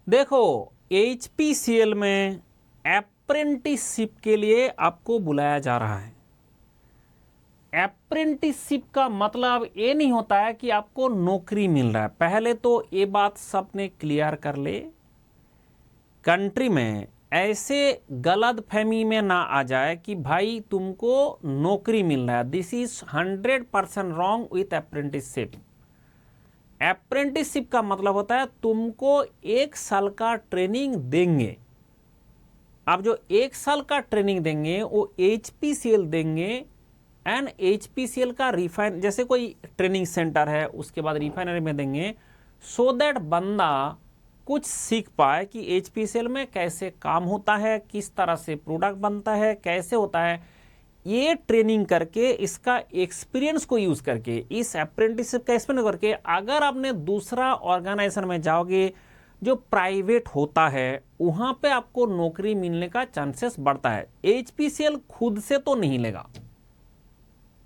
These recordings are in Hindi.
देखो, HPCL में अप्रेंटिसशिप के लिए आपको बुलाया जा रहा है। अप्रेंटिसशिप का मतलब ये नहीं होता है कि आपको नौकरी मिल रहा है। पहले तो ये बात सबने क्लियर कर ले, कंट्री में ऐसे गलत फहमी में ना आ जाए कि भाई तुमको नौकरी मिल रहा है। This is 100% wrong with apprenticeship. Apprenticeship का मतलब होता है तुमको 1 साल का ट्रेनिंग देंगे। अब जो 1 साल का ट्रेनिंग देंगे वो HPCL देंगे, एंड HPCL का रिफाइन जैसे कोई ट्रेनिंग सेंटर है उसके बाद रिफाइनरी में देंगे, सो दैट बंदा कुछ सीख पाए कि HPCL में कैसे काम होता है, किस तरह से प्रोडक्ट बनता है, कैसे होता है। ये ट्रेनिंग करके इसका एक्सपीरियंस को यूज करके, इस अप्रेंटिसशिप का एक्सपीरियंस करके अगर आपने दूसरा ऑर्गेनाइजेशन में जाओगे जो प्राइवेट होता है, वहां पे आपको नौकरी मिलने का चांसेस बढ़ता है। HPCL खुद से तो नहीं लेगा,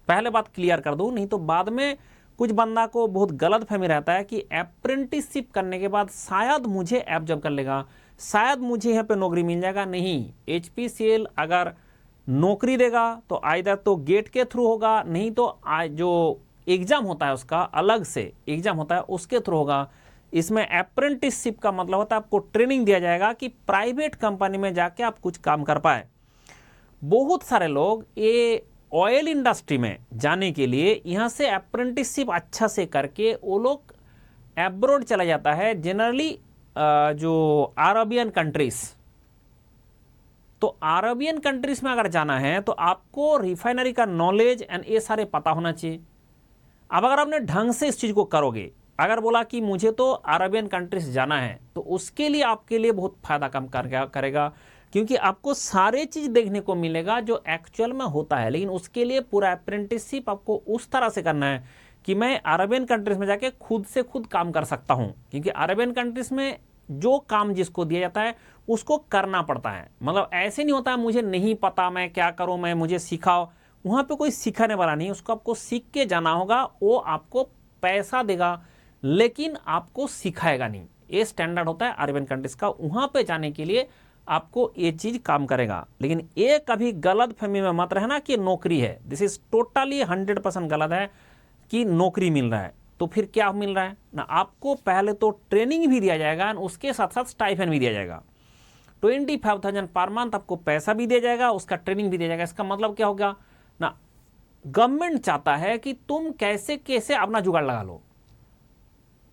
पहले बात क्लियर कर दूं, नहीं तो बाद में कुछ बंदा को बहुत गलत फहमी रहता है कि अप्रेंटिसशिप करने के बाद शायद मुझे ऐप जॉब कर लेगा, शायद मुझे यहाँ पे नौकरी मिल जाएगा। नहीं, HPCL अगर नौकरी देगा तो आइदर तो गेट के थ्रू होगा, नहीं तो जो एग्जाम होता है उसका अलग से एग्जाम होता है उसके थ्रू होगा। इसमें अप्रेंटिसशिप का मतलब होता है आपको ट्रेनिंग दिया जाएगा कि प्राइवेट कंपनी में जाके आप कुछ काम कर पाए। बहुत सारे लोग ये ऑयल इंडस्ट्री में जाने के लिए यहाँ से अप्रेंटिसशिप अच्छा से करके वो लोग एब्रोड चला जाता है, जनरली जो अरबियन कंट्रीज। तो अरबियन कंट्रीज में अगर जाना है तो आपको रिफाइनरी का नॉलेज एंड ये सारे पता होना चाहिए। अब अगर आपने ढंग से इस चीज को करोगे, अगर बोला कि मुझे तो अरबियन कंट्रीज जाना है, तो उसके लिए आपके लिए बहुत फायदा कम करेगा, क्योंकि आपको सारे चीज देखने को मिलेगा जो एक्चुअल में होता है। लेकिन उसके लिए पूरा अप्रेंटिसशिप आपको उस तरह से करना है कि मैं अरबियन कंट्रीज में जाके खुद से खुद काम कर सकता हूं, क्योंकि अरबियन कंट्रीज में जो काम जिसको दिया जाता है उसको करना पड़ता है। मतलब ऐसे नहीं होता है मुझे नहीं पता मैं क्या करूं, मैं मुझे सिखाओ। वहां पे कोई सिखाने वाला नहीं, उसको आपको सीख के जाना होगा। वो आपको पैसा देगा लेकिन आपको सिखाएगा नहीं। ये स्टैंडर्ड होता है अरबियन कंट्रीज का। वहां पे जाने के लिए आपको ये चीज काम करेगा। लेकिन ये कभी गलत फहमी में मत रहना कि नौकरी है। दिस इज टोटली 100% गलत है कि नौकरी मिल रहा है। तो फिर क्या मिल रहा है ना, आपको पहले तो ट्रेनिंग भी दिया जाएगा और उसके साथ साथ स्टाइपेंड भी दिया जाएगा। 25,000 पर मंथ आपको पैसा भी दिया जाएगा, उसका ट्रेनिंग भी दिया जाएगा। इसका मतलब क्या होगा ना, गवर्नमेंट चाहता है कि तुम कैसे कैसे अपना जुगाड़ लगा लो।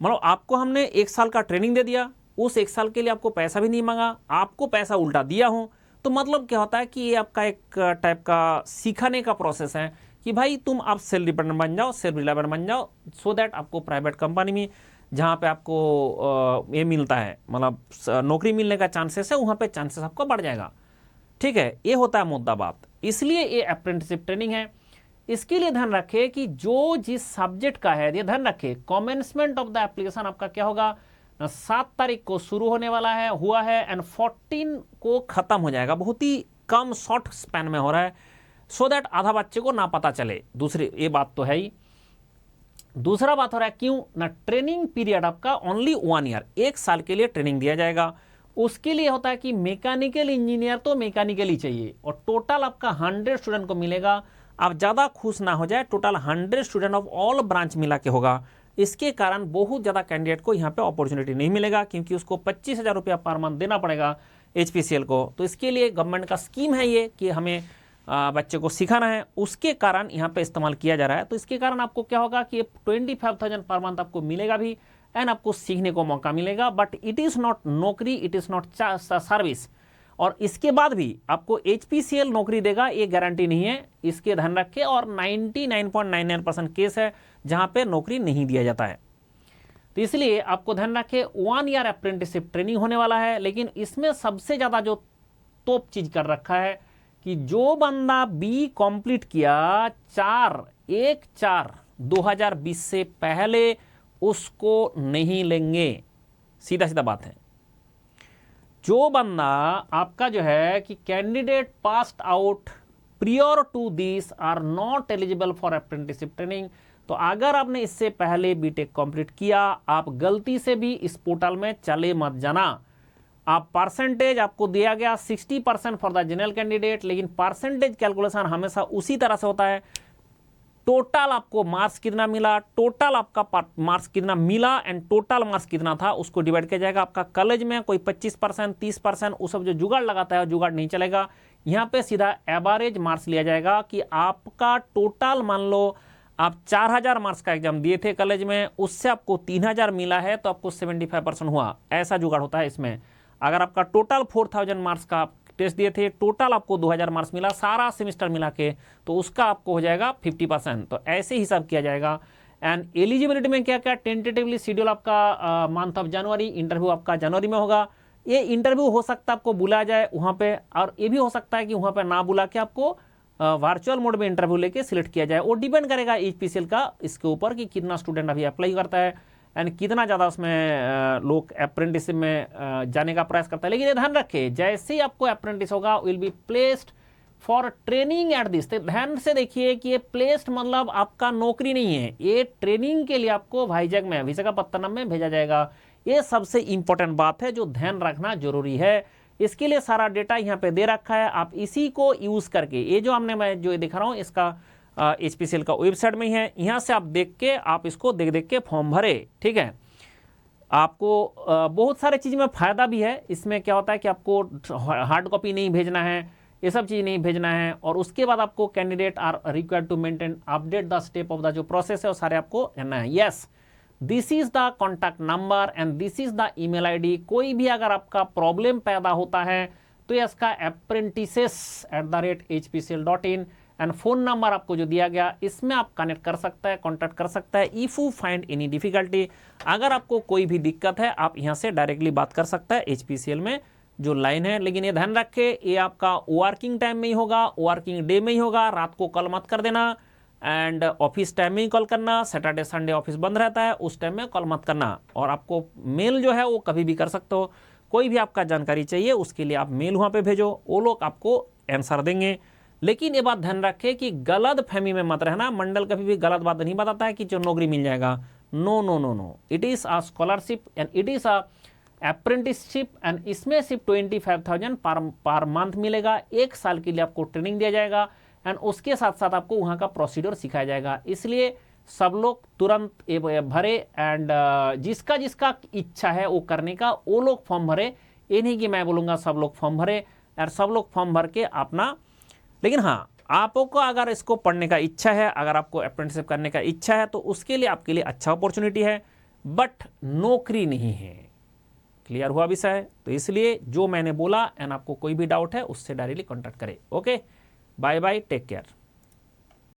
मतलब आपको हमने 1 साल का ट्रेनिंग दे दिया, उस 1 साल के लिए आपको पैसा भी नहीं मांगा, आपको पैसा उल्टा दिया हो, तो मतलब क्या होता है कि ये आपका एक टाइप का सीखने का प्रोसेस है कि भाई तुम आप सेल्फ डिपेंडेंट बन जाओ, सेल्फ रिलायबल बन जाओ, सो दैट आपको प्राइवेट कंपनी में जहाँ पे आपको ये मिलता है, मतलब नौकरी मिलने का चांसेस है, वहाँ पे चांसेस आपका बढ़ जाएगा। ठीक है, ये होता है मुद्दा बात। इसलिए ये अप्रेंटिसशिप ट्रेनिंग है। इसके लिए ध्यान रखें कि जो जिस सब्जेक्ट का है, ये ध्यान रखें कमेंसमेंट ऑफ द एप्लीकेशन आपका क्या होगा, 7 तारीख को शुरू होने वाला है, हुआ है, एंड 14 को खत्म हो जाएगा। बहुत ही कम शॉर्ट स्पैन में हो रहा है, सो दैट आधा बच्चे को ना पता चले। दूसरी ये बात तो है ही। दूसरा बात हो रहा है क्यों ना, ट्रेनिंग पीरियड आपका ओनली 1 ईयर, 1 साल के लिए ट्रेनिंग दिया जाएगा। उसके लिए होता है कि मैकेनिकल इंजीनियर तो मैकेनिकल ही चाहिए, और टोटल आपका 100 स्टूडेंट को मिलेगा। आप ज़्यादा खुश ना हो जाए, total 100 student of all branch मिला के होगा। इसके कारण बहुत ज़्यादा कैंडिडेट को यहाँ पे अपॉर्चुनिटी नहीं मिलेगा, क्योंकि उसको 25,000 रुपया पर मंथ देना पड़ेगा HPCL को। तो इसके लिए गवर्नमेंट का स्कीम है ये कि हमें बच्चे को सिखाना है, उसके कारण यहाँ पे इस्तेमाल किया जा रहा है। तो इसके कारण आपको क्या होगा कि 25,000 पर मंथ आपको मिलेगा भी, एंड आपको सीखने को मौका मिलेगा। बट इट इज़ नॉट नौकरी, इट इज़ नॉट सर्विस। और इसके बाद भी आपको HPCL नौकरी देगा ये गारंटी नहीं है, इसके ध्यान रखें। और 99.99% केस है जहाँ पे नौकरी नहीं दिया जाता है। तो इसलिए आपको ध्यान रखें 1 ईयर अप्रेंटिसशिप ट्रेनिंग होने वाला है। लेकिन इसमें सबसे ज़्यादा जो टॉप चीज़ कर रखा है कि जो बंदा B कंप्लीट किया 4/1/2020 से पहले, उसको नहीं लेंगे। सीधा सीधा बात है। जो बंदा आपका जो है कि candidate passed out prior to this are not eligible for apprenticeship training. तो अगर आपने इससे पहले बीटेक कंप्लीट किया, आप गलती से भी इस पोर्टल में चले मत जाना। आप परसेंटेज आपको दिया गया 60% फॉर द जनरल कैंडिडेट, लेकिन परसेंटेज कैलकुलेशन हमेशा उसी तरह से होता है, टोटल आपको मार्क्स कितना मिला, टोटल आपका मार्क्स कितना मिला एंड टोटल मार्क्स कितना था उसको डिवाइड किया जाएगा। आपका कॉलेज में कोई 25% 30% उस सब जो जुगाड़ लगाता है जुगाड़ नहीं चलेगा। यहाँ पे सीधा एवरेज मार्क्स लिया जाएगा कि आपका टोटल, मान लो आप 4000 मार्क्स का एग्जाम दिए थे कॉलेज में, उससे आपको 3000 मिला है तो आपको 75% हुआ, ऐसा जुगाड़ होता है इसमें। अगर आपका टोटल 4000 मार्क्स का टेस्ट दिए थे, टोटल आपको 2000 मार्क्स मिला सारा सेमेस्टर मिला के, तो उसका आपको हो जाएगा 50%। तो ऐसे हिसाब किया जाएगा। एंड एलिजिबिलिटी में क्या क्या, टेंटेटिवली शेड्यूल आपका मंथ ऑफ जनवरी, इंटरव्यू आपका जनवरी में होगा। ये इंटरव्यू हो सकता है आपको बुलाया जाए वहाँ पे, और ये भी हो सकता है कि वहाँ पे ना बुला के आपको वर्चुअल मोड में इंटरव्यू लेके सिलेक्ट किया जाए। वो डिपेंड करेगा HPCL का इसके ऊपर कि कितना स्टूडेंट अभी अप्लाई करता है एंड कितना ज़्यादा उसमें लोग अप्रेंटिसशिप में जाने का प्रयास करता है। लेकिन ये ध्यान रखें, जैसे ही आपको अप्रेंटिस होगा will be placed for training at this. ध्यान से देखिए कि ये प्लेस्ड मतलब आपका नौकरी नहीं है, ये ट्रेनिंग के लिए आपको वाइजैग में, विशाखापत्तनम में भेजा जाएगा। ये सबसे इंपॉर्टेंट बात है जो ध्यान रखना जरूरी है। इसके लिए सारा डेटा यहाँ पे दे रखा है, आप इसी को यूज करके, ये जो हमने मैं जो दिखा रहा हूँ इसका HPCL का वेबसाइट में ही है, यहाँ से आप देख के आप इसको देख के फॉर्म भरे। ठीक है, आपको बहुत सारे चीज़ में फ़ायदा भी है। इसमें क्या होता है कि आपको हार्ड कॉपी नहीं भेजना है, ये सब चीज़ नहीं भेजना है, और उसके बाद आपको candidate are required to maintain update the step of the जो प्रोसेस है वो सारे आपको जानना है। Yes, this is the contact number and this is the email ID। कोई भी अगर आपका प्रॉब्लम पैदा होता है तो इसका apprentices@hpcl.in एंड फ़ोन नंबर आपको जो दिया गया इसमें आप कनेक्ट कर सकता है, कॉन्टैक्ट कर सकता है। If you find any difficulty, अगर आपको कोई भी दिक्कत है आप यहाँ से डायरेक्टली बात कर सकता है HPCL में जो लाइन है। लेकिन ये ध्यान रखे, ये आपका वर्किंग टाइम में ही होगा, वर्किंग डे में ही होगा, रात को कॉल मत कर देना। एंड ऑफिस टाइम में ही कॉल करना, सैटरडे संडे ऑफिस बंद रहता है, उस टाइम में कॉल मत करना। और आपको मेल जो है वो कभी भी कर सकते हो, कोई भी आपका जानकारी चाहिए उसके लिए आप मेल वहाँ पे भेजो, वो लोग आपको आंसर देंगे। लेकिन ये बात ध्यान रखें कि गलत फहमी में मत रहना, मंडल कभी भी गलत बात नहीं बताता है कि जो नौकरी मिल जाएगा। No no no no, it is a scholarship and it is a apprenticeship and इसमें सिर्फ 25,000 पर मंथ मिलेगा। 1 साल के लिए आपको ट्रेनिंग दिया जाएगा एंड उसके साथ साथ आपको वहाँ का प्रोसीड्योर सिखाया जाएगा। इसलिए सब लोग तुरंत भरे एंड जिसका जिसका इच्छा है वो करने का वो लोग फॉर्म भरे। ये नहीं कि मैं बोलूँगा सब लोग फॉर्म भरे और सब लोग फॉर्म भर के अपना। लेकिन हाँ, आपको अगर इसको पढ़ने का इच्छा है, अगर आपको अप्रेंटिसशिप करने का इच्छा है तो उसके लिए आपके लिए अच्छा अपॉर्चुनिटी है, बट नौकरी नहीं है। क्लियर हुआ विषय? तो इसलिए जो मैंने बोला एंड आपको कोई भी डाउट है उससे डायरेक्टली कॉन्टैक्ट करें। Okay, bye bye, take care.